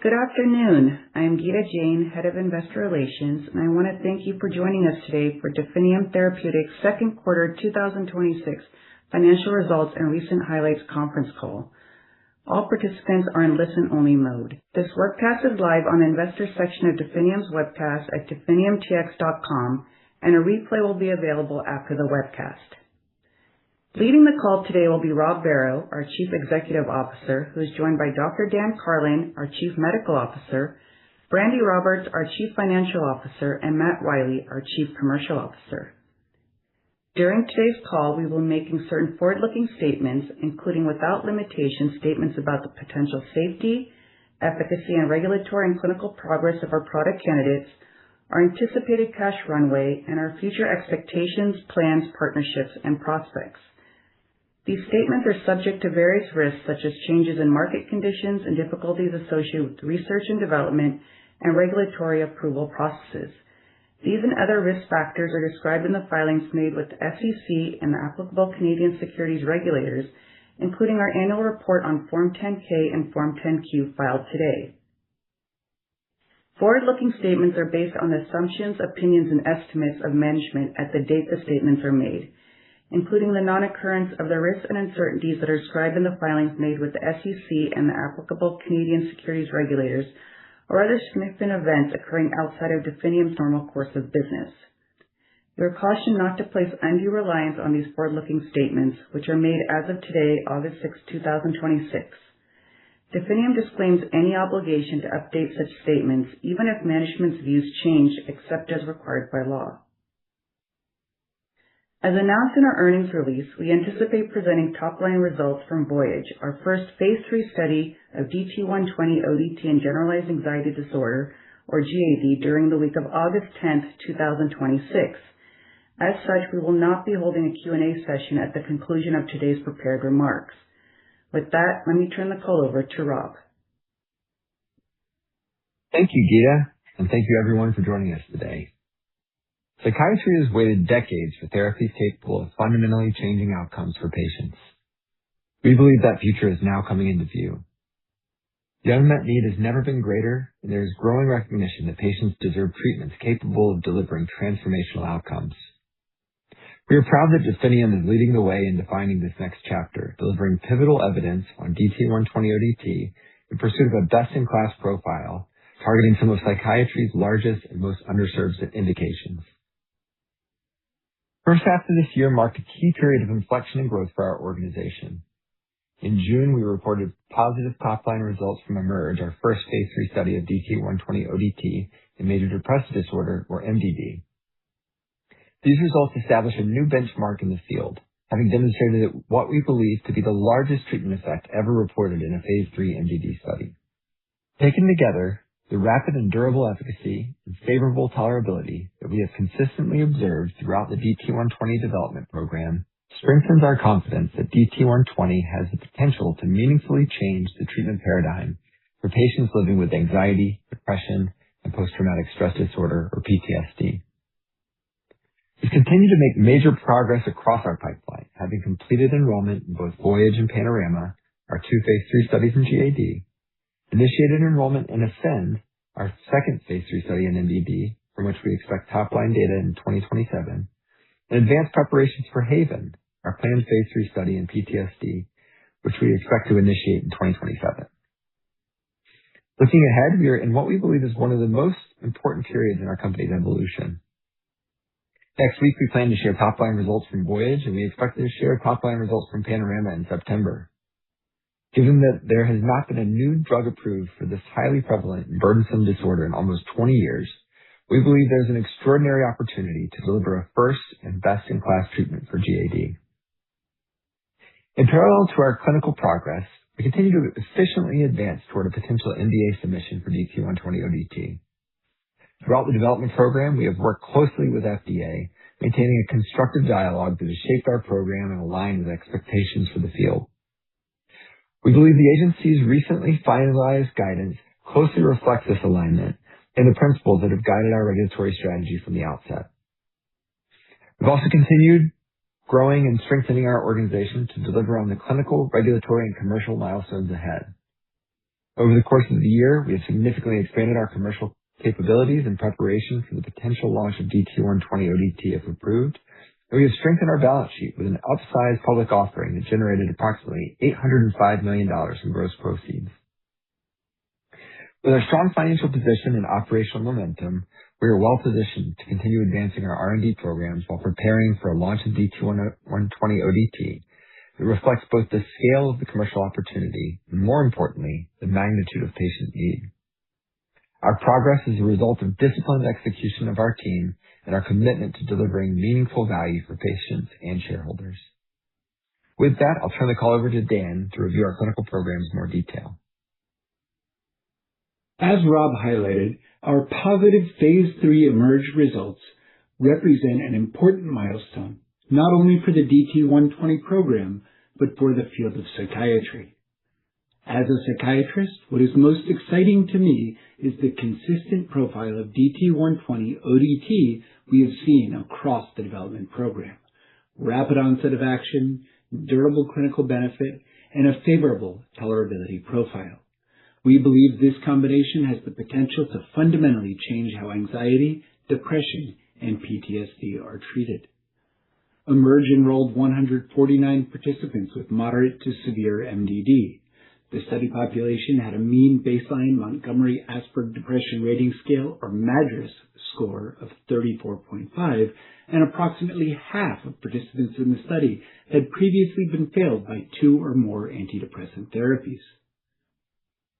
Good afternoon. I am Geeta Jain, Head of Investor Relations, and I want to thank you for joining us today for Definium Therapeutics second quarter 2026 financial results and recent highlights conference call. All participants are in listen-only mode. This webcast is live on the investor section of Definium's webcast at definiumtx.com, and a replay will be available after the webcast. Leading the call today will be Rob Barrow, our Chief Executive Officer, who is joined by Dr. Dan Carlin, our Chief Medical Officer, Brandy Roberts, our Chief Financial Officer, and Matt Wiley, our Chief Commercial Officer. During today's call, we will be making certain forward-looking statements, including without limitation statements about the potential safety, efficacy, and regulatory and clinical progress of our product candidates, our anticipated cash runway, and our future expectations, plans, partnerships, and prospects. These statements are subject to various risks such as changes in market conditions and difficulties associated with research and development and regulatory approval processes. These and other risk factors are described in the filings made with the SEC and the applicable Canadian securities regulators, including our annual report on Form 10-K and Form 10-Q filed today. Forward-looking statements are based on the assumptions, opinions, and estimates of management at the date the statements are made, including the non-occurrence of the risks and uncertainties that are described in the filings made with the SEC and the applicable Canadian securities regulators, or other significant events occurring outside of Definium's normal course of business. You are cautioned not to place undue reliance on these forward-looking statements, which are made as of today, August 6, 2026. Definium disclaims any obligation to update such statements, even if management's views change, except as required by law. As announced in our earnings release, we anticipate presenting top-line results from Voyage, our first phase 3 study of DT120 ODT in generalized anxiety disorder, or GAD, during the week of August 10, 2026. As such, we will not be holding a Q&A session at the conclusion of today's prepared remarks. With that, let me turn the call over to Rob. Thank you, Geeta, and thank you everyone for joining us today. Psychiatry has waited decades for therapies capable of fundamentally changing outcomes for patients. We believe that future is now coming into view. The unmet need has never been greater, and there is growing recognition that patients deserve treatments capable of delivering transformational outcomes. We are proud that Definium is leading the way in defining this next chapter, delivering pivotal evidence on DT120 ODT in pursuit of a best-in-class profile, targeting some of psychiatry's largest and most underserved indications. First half of this year marked a key period of inflection and growth for our organization. In June, we reported positive top-line results from Emerge, our first phase 3 study of DT120 ODT in major depressive disorder, or MDD. These results establish a new benchmark in the field, having demonstrated that what we believe to be the largest treatment effect ever reported in a phase 3 MDD study. Taken together, the rapid and durable efficacy and favorable tolerability that we have consistently observed throughout the DT120 development program strengthens our confidence that DT120 has the potential to meaningfully change the treatment paradigm for patients living with anxiety, depression, and post-traumatic stress disorder, or PTSD. We've continued to make major progress across our pipeline, having completed enrollment in both Voyage and Panorama, our two phase 3 studies in GAD, initiated enrollment in Ascend, our second phase 3 study in MDD, from which we expect top-line data in 2027, and advanced preparations for Haven, our planned phase 3 study in PTSD, which we expect to initiate in 2027. Looking ahead, we are in what we believe is one of the most important periods in our company's evolution. Next week, we plan to share top-line results from Voyage, and we expect to share top-line results from Panorama in September. Given that there has not been a new drug approved for this highly prevalent and burdensome disorder in almost 20 years, we believe there's an extraordinary opportunity to deliver a first and best-in-class treatment for GAD. In parallel to our clinical progress, we continue to efficiently advance toward a potential NDA submission for DT120 ODT. Throughout the development program, we have worked closely with FDA, maintaining a constructive dialogue that has shaped our program and aligned with expectations for the field. We believe the agency's recently finalized guidance closely reflects this alignment and the principles that have guided our regulatory strategy from the outset. We've also continued growing and strengthening our organization to deliver on the clinical, regulatory, and commercial milestones ahead. Over the course of the year, we have significantly expanded our commercial capabilities in preparation for the potential launch of DT120 ODT if approved, and we have strengthened our balance sheet with an upsized public offering that generated approximately $805 million in gross proceeds. With our strong financial position and operational momentum, we are well positioned to continue advancing our R&D programs while preparing for a launch of DT120 ODT that reflects both the scale of the commercial opportunity and, more importantly, the magnitude of patient need. Our progress is a result of disciplined execution of our team and our commitment to delivering meaningful value for patients and shareholders. With that, I'll turn the call over to Dan to review our clinical programs in more detail. As Rob highlighted, our positive Phase 3 eMERGE results represent an important milestone, not only for the DT120 program, but for the field of psychiatry. As a psychiatrist, what is most exciting to me is the consistent profile of DT120 ODT we have seen across the development program. Rapid onset of action, durable clinical benefit, and a favorable tolerability profile. We believe this combination has the potential to fundamentally change how anxiety, depression, and PTSD are treated. eMERGE enrolled 149 participants with moderate to severe MDD. The study population had a mean baseline Montgomery-Åsberg Depression Rating Scale, or MADRS, score of 34.5, and approximately half of participants in the study had previously been failed by 2 or more antidepressant therapies.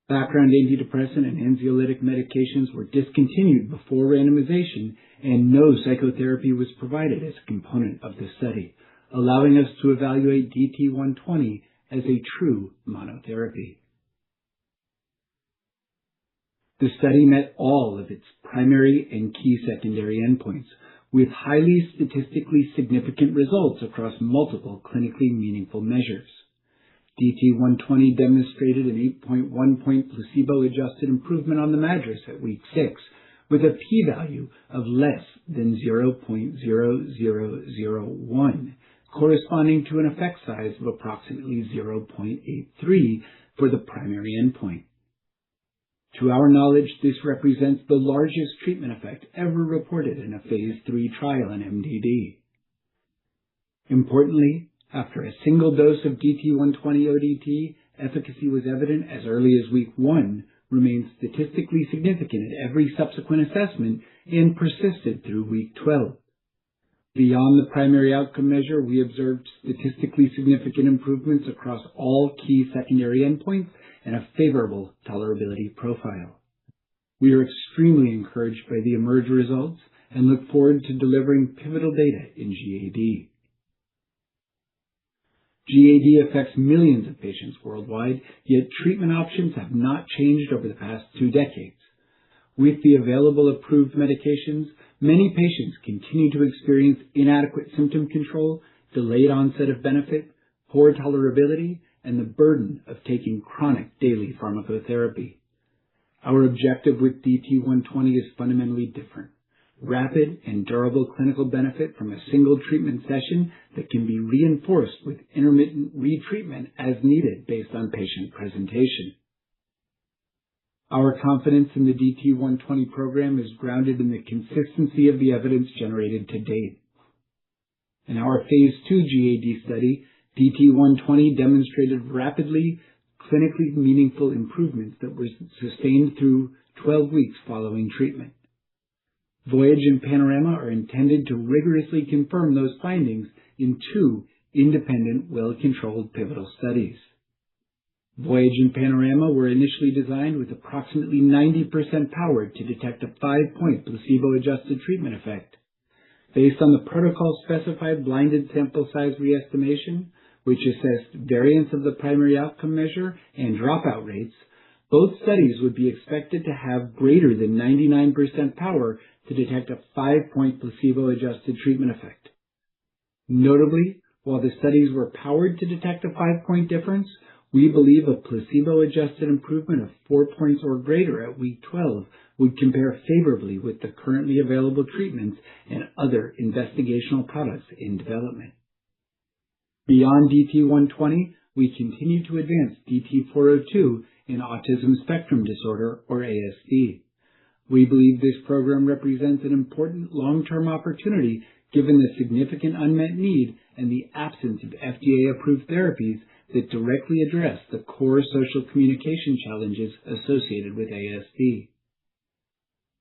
Background antidepressant and anxiolytic medications were discontinued before randomization, and no psychotherapy was provided as a component of the study, allowing us to evaluate DT120 as a true monotherapy. The study met all of its primary and key secondary endpoints, with highly statistically significant results across multiple clinically meaningful measures. DT120 demonstrated an 8.1-point placebo-adjusted improvement on the MADRS at week 6, with a p-value of less than 0.0001, corresponding to an effect size of approximately 0.83 for the primary endpoint. To our knowledge, this represents the largest treatment effect ever reported in a Phase 3 trial in MDD. Importantly, after a single dose of DT120 ODT, efficacy was evident as early as week 1, remained statistically significant at every subsequent assessment, and persisted through week 12. Beyond the primary outcome measure, we observed statistically significant improvements across all key secondary endpoints and a favorable tolerability profile. We are extremely encouraged by the eMERGE results and look forward to delivering pivotal data in GAD. GAD affects millions of patients worldwide, yet treatment options have not changed over the past 2 decades. With the available approved medications, many patients continue to experience inadequate symptom control, delayed onset of benefit, poor tolerability, and the burden of taking chronic daily pharmacotherapy. Our objective with DT120 is fundamentally different. Rapid and durable clinical benefit from a single treatment session that can be reinforced with intermittent retreatment as needed based on patient presentation. Our confidence in the DT120 program is grounded in the consistency of the evidence generated to date. In our Phase 2 GAD study, DT120 demonstrated rapidly clinically meaningful improvements that were sustained through 12 weeks following treatment. Voyage and Panorama are intended to rigorously confirm those findings in 2 independent, well-controlled pivotal studies. Voyage and Panorama were initially designed with approximately 90% powered to detect a 5-point placebo-adjusted treatment effect. Based on the protocol-specified blinded sample size re-estimation, which assessed variance of the primary outcome measure and dropout rates, both studies would be expected to have greater than 99% power to detect a 5-point placebo-adjusted treatment effect. Notably, while the studies were powered to detect a 5-point difference, we believe a placebo-adjusted improvement of 4 points or greater at week 12 would compare favorably with the currently available treatments and other investigational products in development. Beyond DT120, we continue to advance DT402 in autism spectrum disorder, or ASD. We believe this program represents an important long-term opportunity given the significant unmet need and the absence of FDA-approved therapies that directly address the core social communication challenges associated with ASD.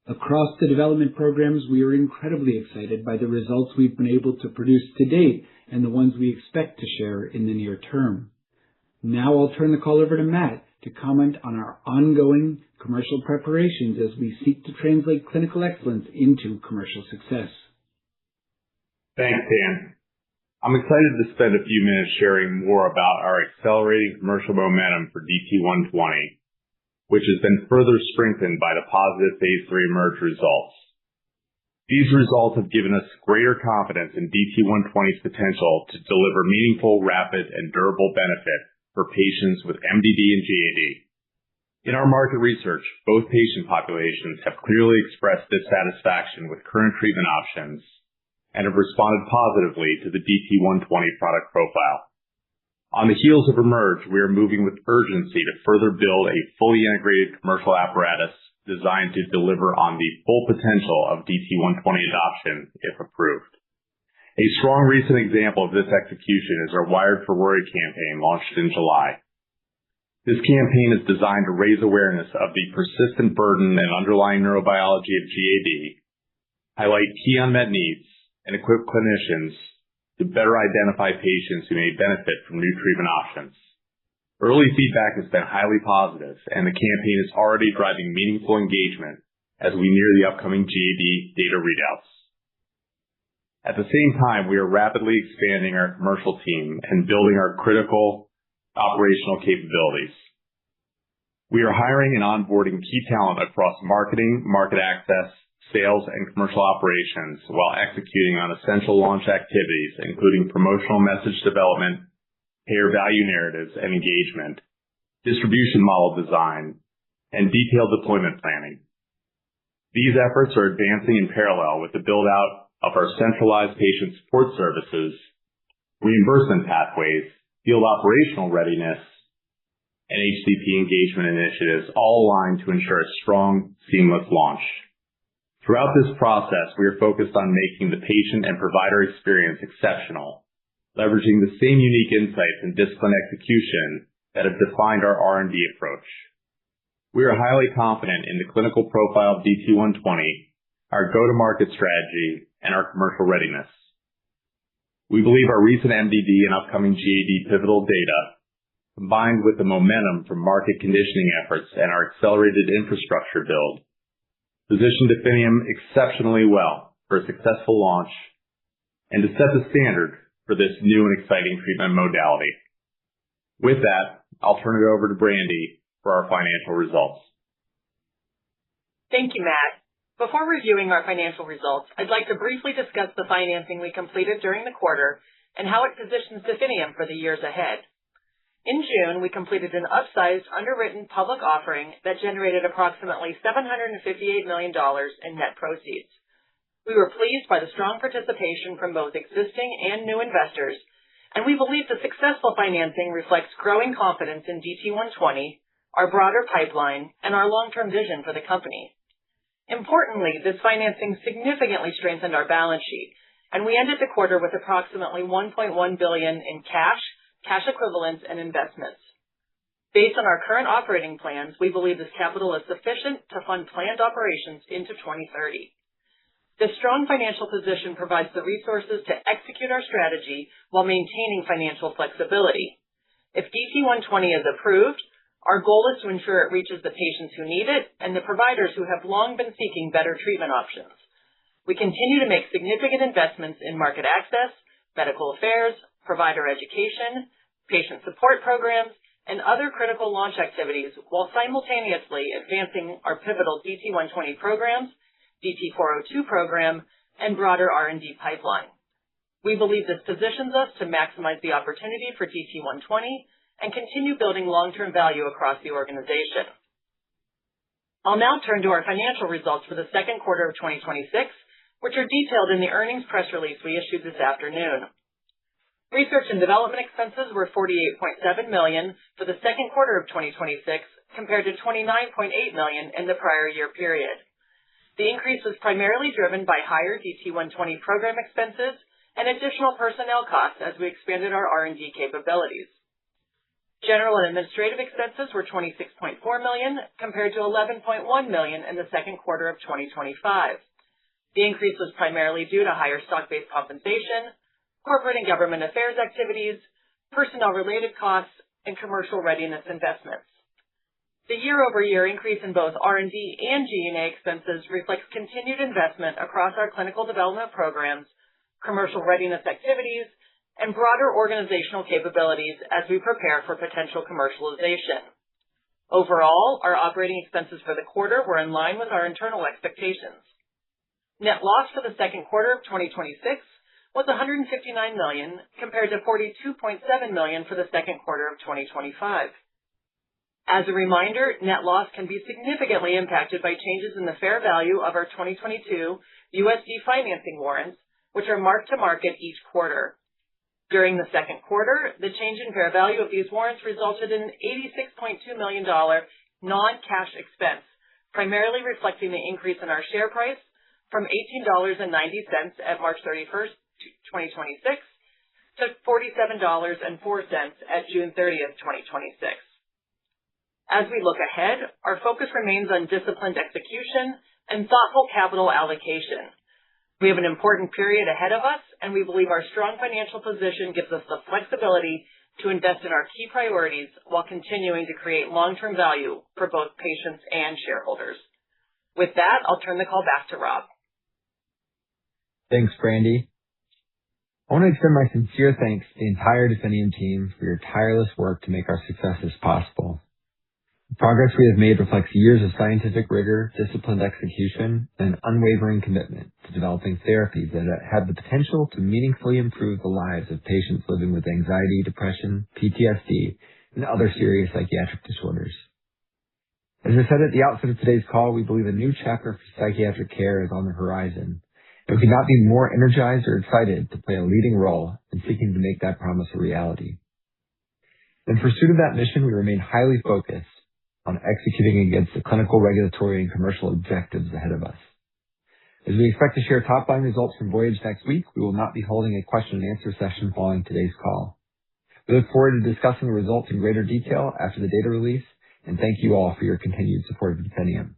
Across the development programs, we are incredibly excited by the results we've been able to produce to date and the ones we expect to share in the near term. Now I'll turn the call over to Matt to comment on our ongoing commercial preparations as we seek to translate clinical excellence into commercial success. Thanks, Dan. I'm excited to spend a few minutes sharing more about our accelerating commercial momentum for DT120, which has been further strengthened by the positive Phase 3 eMERGE results. These results have given us greater confidence in DT120's potential to deliver meaningful, rapid, and durable benefit for patients with MDD and GAD. In our market research, both patient populations have clearly expressed dissatisfaction with current treatment options and have responded positively to the DT120 product profile. On the heels of eMERGE, we are moving with urgency to further build a fully integrated commercial apparatus designed to deliver on the full potential of DT120 adoption if approved. A strong recent example of this execution is our Wired for Worry campaign launched in July. This campaign is designed to raise awareness of the persistent burden and underlying neurobiology of GAD, highlight key unmet needs, and equip clinicians to better identify patients who may benefit from new treatment options. Early feedback has been highly positive, and the campaign is already driving meaningful engagement as we near the upcoming GAD data readouts. At the same time, we are rapidly expanding our commercial team and building our critical operational capabilities. We are hiring and onboarding key talent across marketing, market access, sales, and commercial operations while executing on essential launch activities, including promotional message development, payer value narratives and engagement, distribution model design, and detailed deployment planning. These efforts are advancing in parallel with the build-out of our centralized patient support services, reimbursement pathways, field operational readiness, and HCP engagement initiatives, all aligned to ensure a strong, seamless launch. Throughout this process, we are focused on making the patient and provider experience exceptional, leveraging the same unique insights and disciplined execution that have defined our R&D approach. We are highly confident in the clinical profile of DT120, our go-to-market strategy, and our commercial readiness. We believe our recent MDD and upcoming GAD pivotal data, combined with the momentum from market conditioning efforts and our accelerated infrastructure build, position Definium exceptionally well for a successful launch and to set the standard for this new and exciting treatment modality. With that, I'll turn it over to Brandy for our financial results. Thank you, Matt. Before reviewing our financial results, I'd like to briefly discuss the financing we completed during the quarter and how it positions Definium for the years ahead. In June, we completed an upsized, underwritten public offering that generated approximately $758 million in net proceeds. We were pleased by the strong participation from both existing and new investors, and we believe the successful financing reflects growing confidence in DT120, our broader pipeline, and our long-term vision for the company. Importantly, this financing significantly strengthened our balance sheet, and we ended the quarter with approximately $1.1 billion in cash equivalents, and investments. Based on our current operating plans, we believe this capital is sufficient to fund planned operations into 2030. This strong financial position provides the resources to execute our strategy while maintaining financial flexibility. If DT120 is approved, our goal is to ensure it reaches the patients who need it and the providers who have long been seeking better treatment options. We continue to make significant investments in market access, medical affairs, provider education, patient support programs, and other critical launch activities while simultaneously advancing our pivotal DT120 programs, DT402 program, and broader R&D pipeline. We believe this positions us to maximize the opportunity for DT120 and continue building long-term value across the organization. I'll now turn to our financial results for the second quarter of 2026, which are detailed in the earnings press release we issued this afternoon. Research and development expenses were $48.7 million for the second quarter of 2026 compared to $29.8 million in the prior year period. The increase was primarily driven by higher DT120 program expenses and additional personnel costs as we expanded our R&D capabilities. General and administrative expenses were $26.4 million compared to $11.1 million in the second quarter of 2025. The increase was primarily due to higher stock-based compensation, corporate and government affairs activities, personnel-related costs, and commercial readiness investments. The year-over-year increase in both R&D and G&A expenses reflects continued investment across our clinical development programs, commercial readiness activities, and broader organizational capabilities as we prepare for potential commercialization. Overall, our operating expenses for the quarter were in line with our internal expectations. Net loss for the second quarter of 2026 was $159 million compared to $42.7 million for the second quarter of 2025. As a reminder, net loss can be significantly impacted by changes in the fair value of our 2022 USD financing warrants, which are marked to market each quarter. During the second quarter, the change in fair value of these warrants resulted in an $86.2 million non-cash expense, primarily reflecting the increase in our share price from $18.90 at March 31st, 2026 to $47.04 at June 30th, 2026. As we look ahead, our focus remains on disciplined execution and thoughtful capital allocation. We have an important period ahead of us, and we believe our strong financial position gives us the flexibility to invest in our key priorities while continuing to create long-term value for both patients and shareholders. With that, I'll turn the call back to Rob. Thanks, Brandy. I want to extend my sincere thanks to the entire Definium team for your tireless work to make our successes possible. The progress we have made reflects years of scientific rigor, disciplined execution, and an unwavering commitment to developing therapies that have the potential to meaningfully improve the lives of patients living with anxiety, depression, PTSD, and other serious psychiatric disorders. As I said at the outset of today's call, we believe a new chapter for psychiatric care is on the horizon, and we could not be more energized or excited to play a leading role in seeking to make that promise a reality. In pursuit of that mission, we remain highly focused on executing against the clinical, regulatory, and commercial objectives ahead of us. As we expect to share top-line results from Voyage next week, we will not be holding a question and answer session following today's call. We look forward to discussing the results in greater detail after the data release, and thank you all for your continued support of Definium.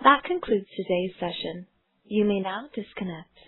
That concludes today's session. You may now disconnect.